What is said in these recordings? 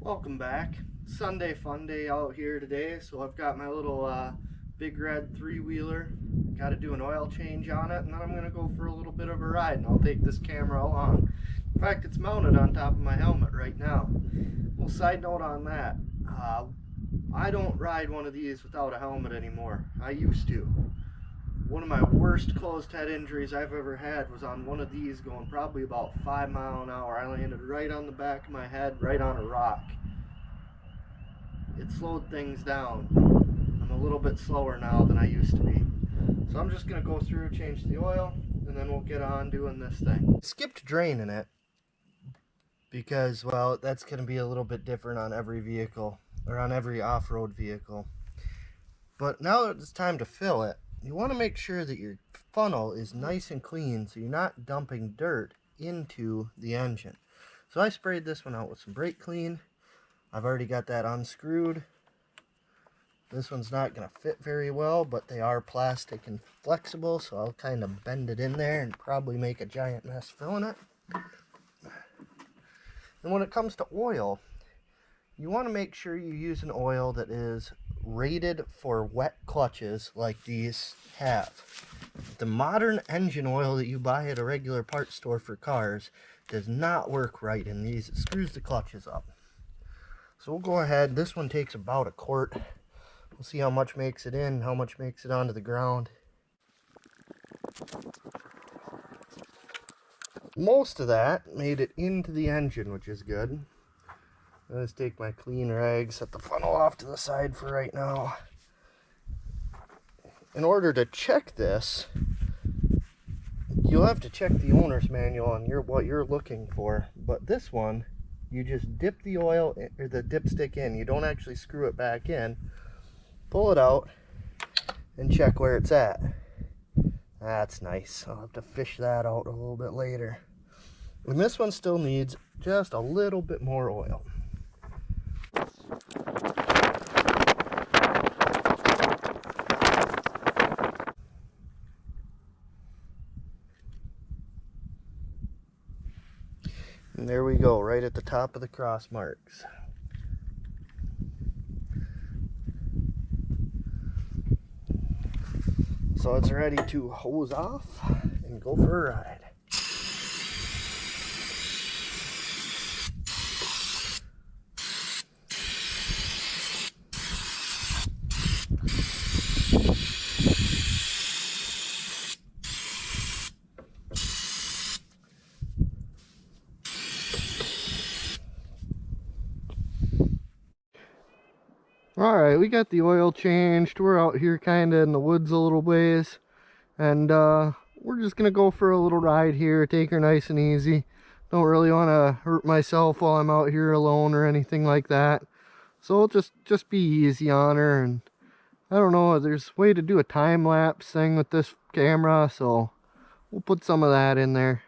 Welcome back. Sunday fun day out here today. So I've got my little big red three-wheeler. Got to do an oil change on it, and then I'm going to go for a little bit of a ride, and I'll take this camera along. In fact, it's mounted on top of my helmet right now. Little side note on that. I don't ride one of these without a helmet anymore. I used to. One of my worst closed head injuries I've ever had was on one of these going probably about 5 miles an hour. I landed right on the back of my head, right on a rock. It slowed things down. I'm a little bit slower now than I used to be. So I'm just going to go through, change the oil, and then we'll get on doing this thing. Skipped draining it because, well, that's going to be a little bit different on every vehicle, or on every off-road vehicle. But now that it's time to fill it, you want to make sure that your funnel is nice and clean so you're not dumping dirt into the engine. So I sprayed this one out with some brake clean. I've already got that unscrewed. This one's not going to fit very well, but they are plastic and flexible, so I'll kind of bend it in there and probably make a giant mess filling it. And when it comes to oil, you want to make sure you use an oil that is rated for wet clutches like these have. The modern engine oil that you buy at a regular parts store for cars does not work right in these. It screws the clutches up. So we'll go ahead. This one takes about a quart. We'll see how much makes it in, how much makes it onto the ground. Most of that made it into the engine, which is good. Let's take my clean rag, set the funnel off to the side for right now. In order to check this, you'll have to check the owner's manual on what you're looking for. But this one, you just dip the oil or the dipstick in. You don't actually screw it back in. Pull it out and check where it's at. That's nice. I'll have to fish that out a little bit later. And this one still needs just a little bit more oil. And there we go, right at the top of the cross marks. So it's ready to hose off and go for a ride. Alright, we got the oil changed. We're out here kind of in the woods a little ways. And we're just going to go for a little ride here, take her nice and easy. Don't really want to hurt myself while I'm out here alone or anything like that. So we'll just be easy on her. And I don't know, there's a way to do a time-lapse thing with this camera, so we'll put some of that in there.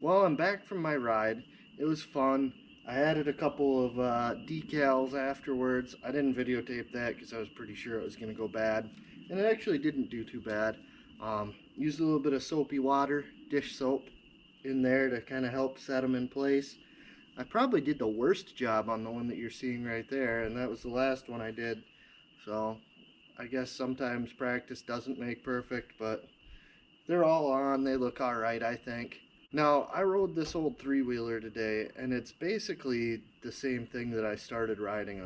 Well, I'm back from my ride. It was fun. I added a couple of decals afterwards. I didn't videotape that because I was pretty sure it was going to go bad. And it actually didn't do too bad. Used a little bit of soapy water, dish soap, in there to kind of help set them in place. I probably did the worst job on the one that you're seeing right there, and that was the last one I did. So I guess sometimes practice doesn't make perfect, but they're all on. They look all right, I think. Now, I rode this old three-wheeler today, and it's basically the same thing that I started riding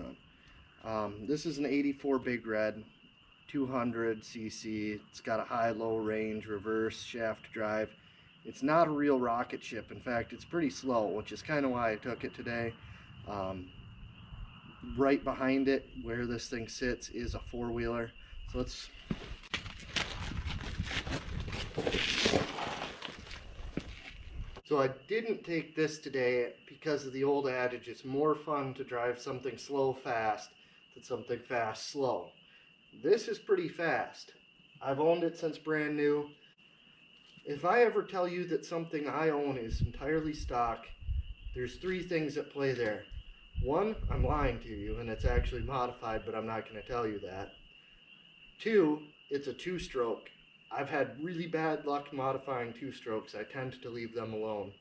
on. This is an 84 Big Red, 200cc. It's got a high-low range, reverse, shaft drive. It's not a real rocket ship. In fact, it's pretty slow, which is kind of why I took it today. Right behind it, where this thing sits, is a four-wheeler. So let's... So I didn't take this today because of the old adage, it's more fun to drive something slow fast than something fast slow. This is pretty fast. I've owned it since brand new. If I ever tell you that something I own is entirely stock, there's three things at play there. One, I'm lying to you and it's actually modified, but I'm not going to tell you that. Two, it's a two-stroke. I've had really bad luck modifying two-strokes. I tend to leave them alone.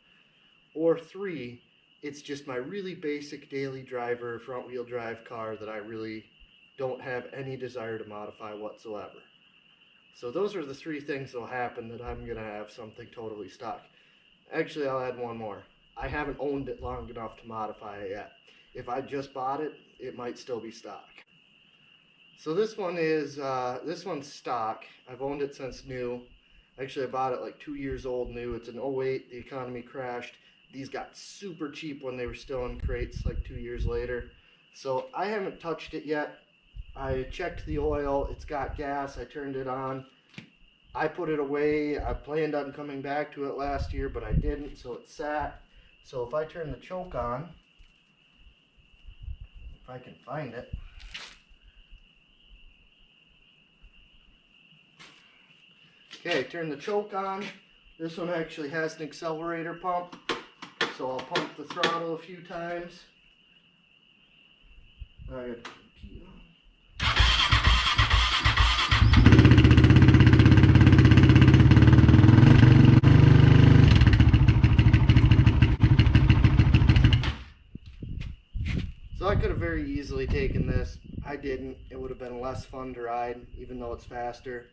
Or three, it's just my really basic daily driver front-wheel drive car that I really don't have any desire to modify whatsoever. So those are the three things that'll happen that I'm going to have something totally stock. Actually, I'll add one more. I haven't owned it long enough to modify it yet. If I just bought it, it might still be stock. So this one's stock. I've owned it since new. Actually, I bought it like 2 years old new. It's an 08. The economy crashed. These got super cheap when they were still in crates like 2 years later. So I haven't touched it yet. I checked the oil. It's got gas. I turned it on. I put it away. I planned on coming back to it last year, but I didn't, so it sat. So if I turn the choke on, if I can find it. Okay, turn the choke on. This one actually has an accelerator pump, so I'll pump the throttle a few times. I gotta turn the key on. So I could have very easily taken this. I didn't. It would have been less fun to ride, even though it's faster.